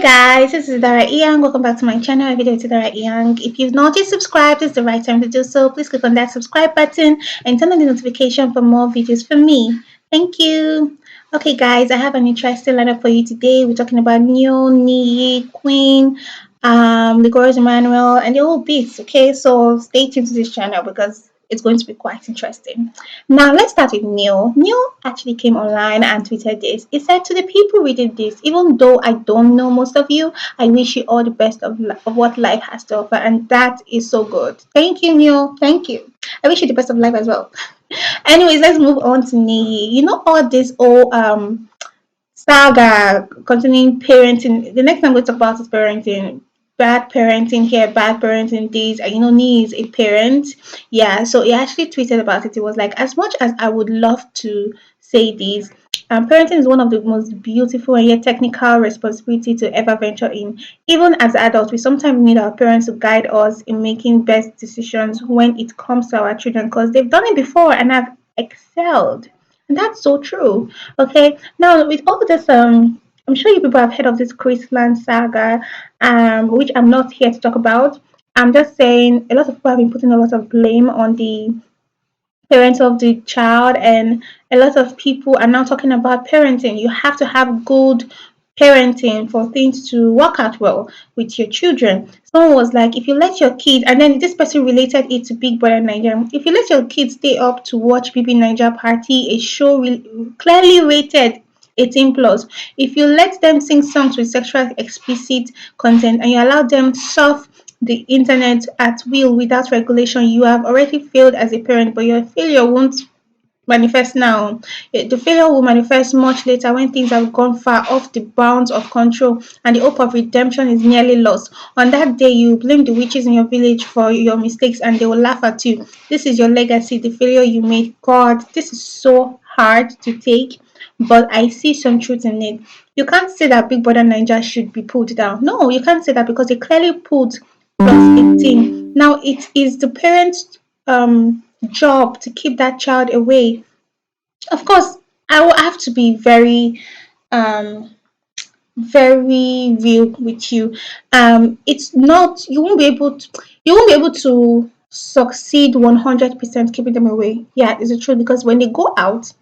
Guys, this is Dara Young. Welcome back to my channel. Every day with Dara Young. If you've not yet subscribed, this is the right time to do so. Please click on that subscribe button and turn on the notification for more videos from me. Thank you. Okay, guys, I have an interesting lineup for you today. We're talking about Neo, Nii, Queen, Liquorose Emmanuel, and the whole bits. Okay, so stay tuned to this channel because it's going to be quite interesting. Now, let's start with Neil. Neil actually came online and tweeted this. He said, "To the people reading this, even though I don't know most of you, I wish you all the best of what life has to offer." And that is so good. Thank you, Neil. Thank you. I wish you the best of life as well. Anyways, let's move on to Nii. You know all this old saga concerning parenting. The next thing I'm going to talk about is parenting. Bad parenting here, bad parenting this. And Nee is a parent. Yeah, so he actually tweeted about it. It was like, as much as I would love to say this, parenting is one of the most beautiful and yet technical responsibility to ever venture in. Even as adults, we sometimes need our parents to guide us in making best decisions when it comes to our children because they've done it before and have excelled. And that's so true. Okay. Now with all this I'm sure you people have heard of this Chrisland saga, which I'm not here to talk about. I'm just saying a lot of people have been putting a lot of blame on the parents of the child, and a lot of people are now talking about parenting. You have to have good parenting for things to work out well with your children. Someone was like, if you let your kids, and then this person related it to Big Brother Nigeria, if you let your kids stay up to watch bbnaija Party, a show clearly rated 18 plus, if you let them sing songs with sexual explicit content and you allow them surf the internet at will without regulation, you have already failed as a parent, but your failure won't manifest now. The failure will manifest much later when things have gone far off the bounds of control and the hope of redemption is nearly lost. On that day, you blame the witches in your village for your mistakes and they will laugh at you. This is your legacy, the failure you made. God, this is so hard to take, but I see some truth in it. You can't say that Big Brother Nigeria should be pulled down. No, you can't say that because they clearly pulled plus 18. Now it is the parents' job to keep that child away. Of course, I will have to be um very real with you. It's not you won't be able to succeed 100% keeping them away. Yeah, it's the truth because when they go out,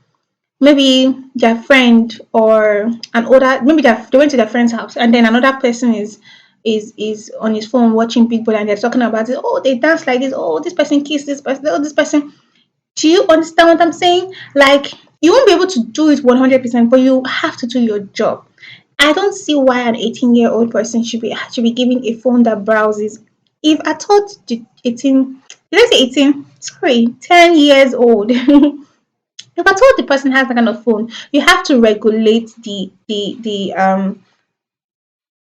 maybe their friend or an older, maybe they went to their friend's house and then another person is on his phone watching Big Brother and they're talking about it. Oh, they dance like this. Oh, this person kissed this person. Oh, this person. Do you understand what I'm saying? Like, you won't be able to do it 100%, but you have to do your job. I don't see why an 18-year-old person should be given a phone that browses. If I thought the 18, did I say 18? Sorry, 10 years old. If I told the person has that kind of phone, you have to regulate the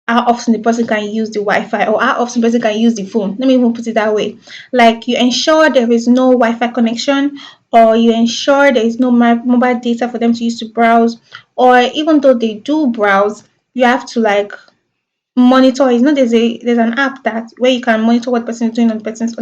how often the person can use the Wi-Fi or how often the person can use the phone. Let me even put it that way. Like you ensure there is no Wi-Fi connection, or you ensure there is no mobile data for them to use to browse, or even though they do browse, you have to like monitor. It's not there's an app that where you can monitor what person is doing on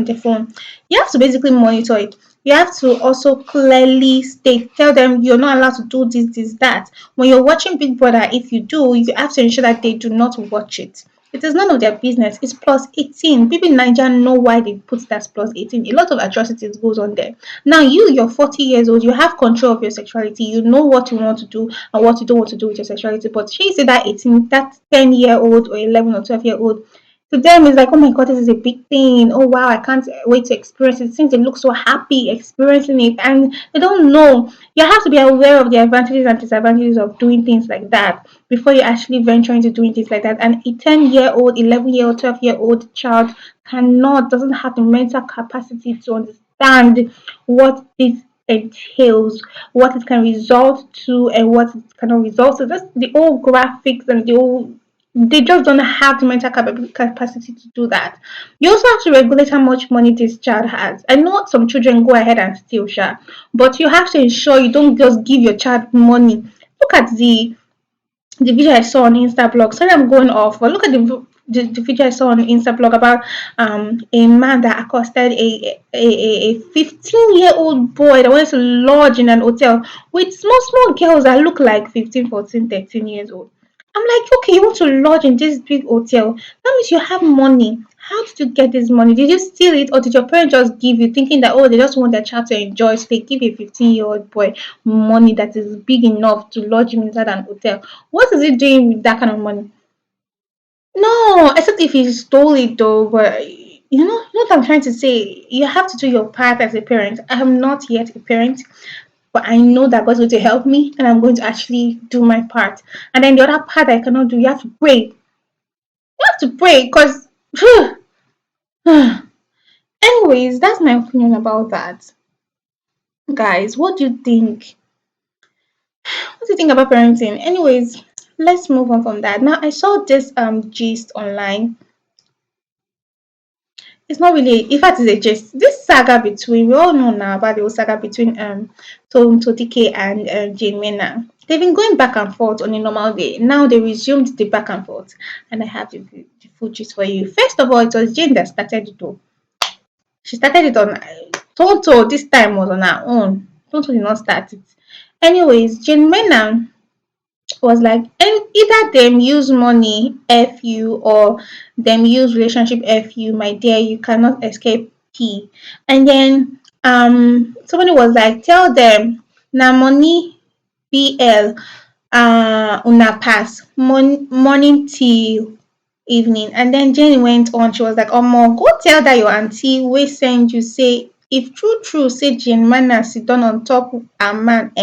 their phone. You have to basically monitor it. You have to also clearly state, tell them you're not allowed to do this, that. When you're watching Big Brother, if you do, you have to ensure that they do not watch it. It is none of their business. It's plus 18. People in Nigeria know why they put that plus 18. A lot of atrocities goes on there. Now you're 40 years old, you have control of your sexuality. You know what you want to do and what you don't want to do with your sexuality. But she said that 18, that 10-year-old or 11 or 12-year-old, to them it's like, oh my god, this is a big thing. Oh wow, I can't wait to experience it. Since they look so happy experiencing it and they don't know. You have to be aware of the advantages and disadvantages of doing things like that before you actually venture into doing things like that. And a 10-year-old, 11-year-old, 12-year-old child doesn't have the mental capacity to understand what this entails, what it can result to, and what it cannot result to. That's the old graphics and they just don't have the mental capacity to do that. You also have to regulate how much money this child has. I know some children go ahead and steal, but you have to ensure you don't just give your child money. Look at the video I saw on Instablog. Sorry, I'm going off, but look at the video I saw on Instablog about a man that accosted a 15-year-old boy that wanted to lodge in an hotel with small girls that look like 15, 14, 13 years old. I'm like, okay, you want to lodge in this big hotel. That means you have money. How did you get this money? Did you steal it, or did your parents just give you, thinking that, oh, they just want their child to enjoy, so they give a 15-year-old boy money that is big enough to lodge him inside an hotel? What is he doing with that kind of money? No, except if he stole it though. But you know what I'm trying to say. You have to do your part as a parent. I am not yet a parent, but I know that God's going to help me, and I'm going to actually do my part. And then the other part I cannot do, you have to pray. You have to pray because, anyways, that's my opinion about that. Guys, what do you think? What do you think about parenting? Anyways, let's move on from that. Now, I saw this gist online. It's not really, in fact, it's a gist. This saga between, we all know now about the whole saga between Tonto DK and Jane MENA. They've been going back and forth on a normal day. Now they resumed the back and forth, and I have the full gist for you. First of all, it was Jane that started it all. She started it on Tonto. This time was on her own. Tonto did not start it. Anyways, Jane MENA was like, either them use money f you, or them use relationship f you, my dear, you cannot escape p. And then somebody was like, tell them na money bl una pass morning till evening. And then Jenny went on, she was like, omo, go tell that your auntie wey send you, say if true true say Jane Mana sit down on top her man,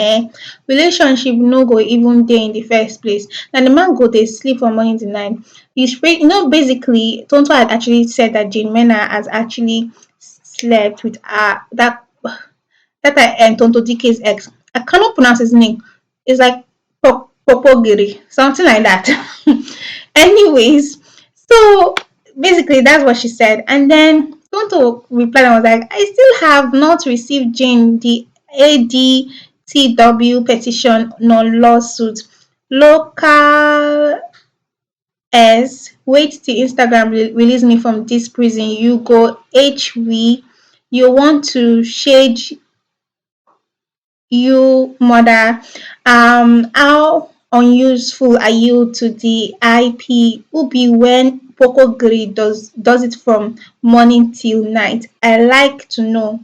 relationship no go even dey in the first place. Na the man go dey sleep from morning to night. Basically Tonto had actually said that Jane Mena has actually slept with that Tonto DK's ex. I cannot pronounce his name. It's like Popogiri, something like that. Anyways, so basically that's what she said. And then Tonto replied and was like, I still have not received Jane the ADTW petition nor lawsuit. Local S wait till Instagram release me from this prison. You go HV. You want to shade you mother. How unuseful are you to the IP? Who be when Poco Grid does it from morning till night? I like to know.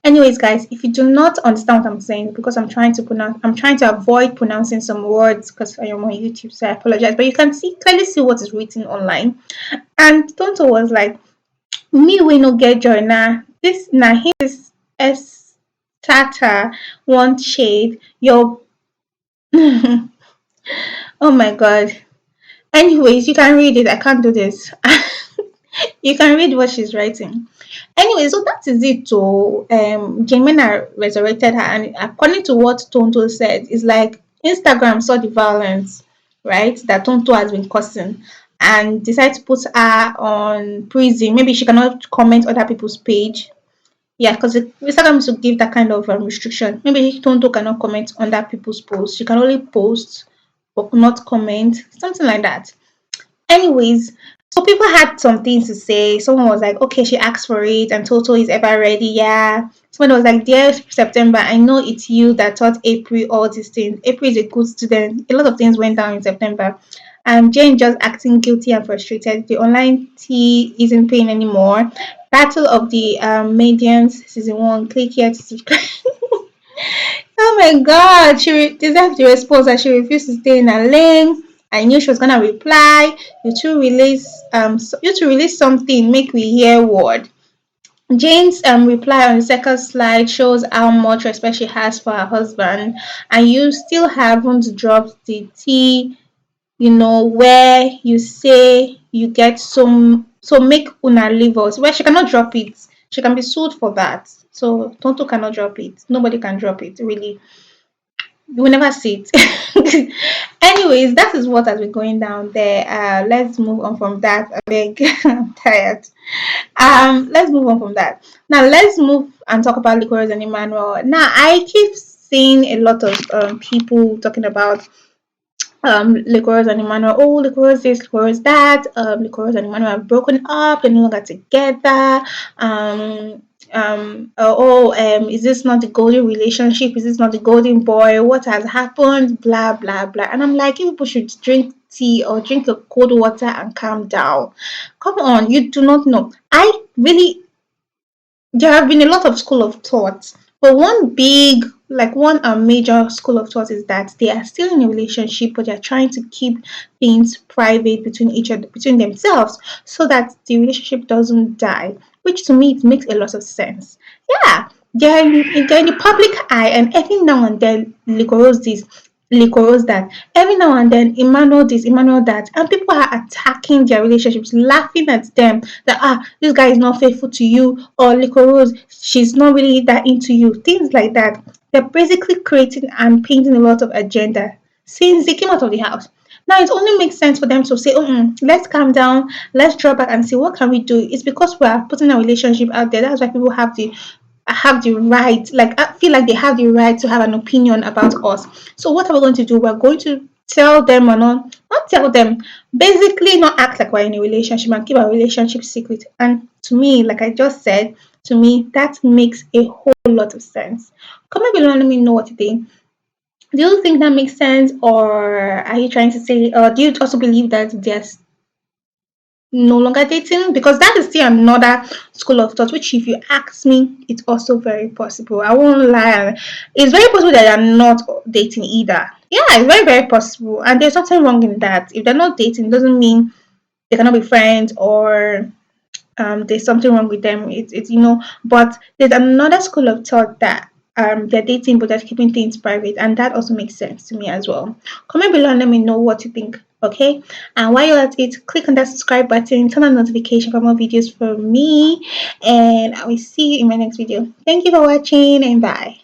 Anyways, guys, if you do not understand what I'm saying, because I'm trying to avoid pronouncing some words because I am on YouTube, so I apologize. But you can clearly see what is written online. And Tonto was like, me we no get joy na. This na his S starter want shade. Your oh my god. Anyways, you can read it. I can't do this. You can read what she's writing. Anyway, so that is it. So, Jemena resurrected her, and according to what Tonto said, it's like Instagram saw the violence, right, that Tonto has been causing, and decided to put her on prison. Maybe she cannot comment other people's page. Yeah, because Instagram used to give that kind of restriction. Maybe Tonto cannot comment on that people's posts. She can only post but not comment, something like that. Anyways, so people had some things to say. Someone was like, okay, she asked for it and Toto is ever ready. Yeah. Someone was like, dear September, I know it's you that taught April all these things. April is a good student. A lot of things went down in September. And Jane just acting guilty and frustrated. The online tea isn't paying anymore. Battle of the Medians, season 1. Click here to subscribe. Oh my god, deserved the response and she refused to stay in her lane. I knew she was gonna reply. You two release something, make we hear word. Jane's reply on the second slide shows how much respect she has for her husband, and you still haven't dropped the tea, where you say you get some, so make una leave us. Well, she cannot drop it. She can be sued for that. So Tonto cannot drop it. Nobody can drop it, really. You will never see it. Anyways, that is what has been going down there. Let's move on from that. I beg, I'm tired. Let's move on from that. Now let's move and talk about Liquorose and Emmanuel. Now I keep seeing a lot of people talking about Liquorose and Emmanuel. Oh, Liquorose this, Liquorose that. Liquorose and Emmanuel have broken up. They're no longer together. is this not the golden relationship? Is this not the golden boy? What has happened? Blah blah blah. And I'm like, you people should drink tea or drink a cold water and calm down. Come on, you do not know. I really, there have been a lot of school of thoughts, but one major school of thought is that they are still in a relationship, but they're trying to keep things private between each other, between themselves, so that the relationship doesn't die. Which to me it makes a lot of sense. Yeah, they're in the public eye, and every now and then Liquorose this, Liquorose that. Every now and then Emmanuel this, Emmanuel that, and people are attacking their relationships, laughing at them that this guy is not faithful to you, or Liquorose, she's not really that into you, things like that. They're basically creating and painting a lot of agenda since they came out of the house. Now it only makes sense for them to say, let's calm down, let's draw back and see what can we do. It's because we are putting our relationship out there. That's why people have the right, like I feel like they have the right to have an opinion about us. So what are we going to do? We're going to tell them or not tell them, basically not act like we're in a relationship and keep our relationship secret. And to me, like I just said, to me that makes a whole lot of sense. Comment below and let me know what you think. Do you think that makes sense, or are you trying to say, or do you also believe that there's no longer dating? Because that is still another school of thought, which if you ask me, it's also very possible. I won't lie. It's very possible that they're not dating either. Yeah, it's very, very possible. And there's nothing wrong in that. If they're not dating, doesn't mean they cannot be friends, or there's something wrong with them. But there's another school of thought that they're dating but they're keeping things private, and that also makes sense to me as well. Comment below and let me know what you think. Okay, and while you're at it, click on that subscribe button, turn on notification for more videos from me, and I will see you in my next video. Thank you for watching, and bye.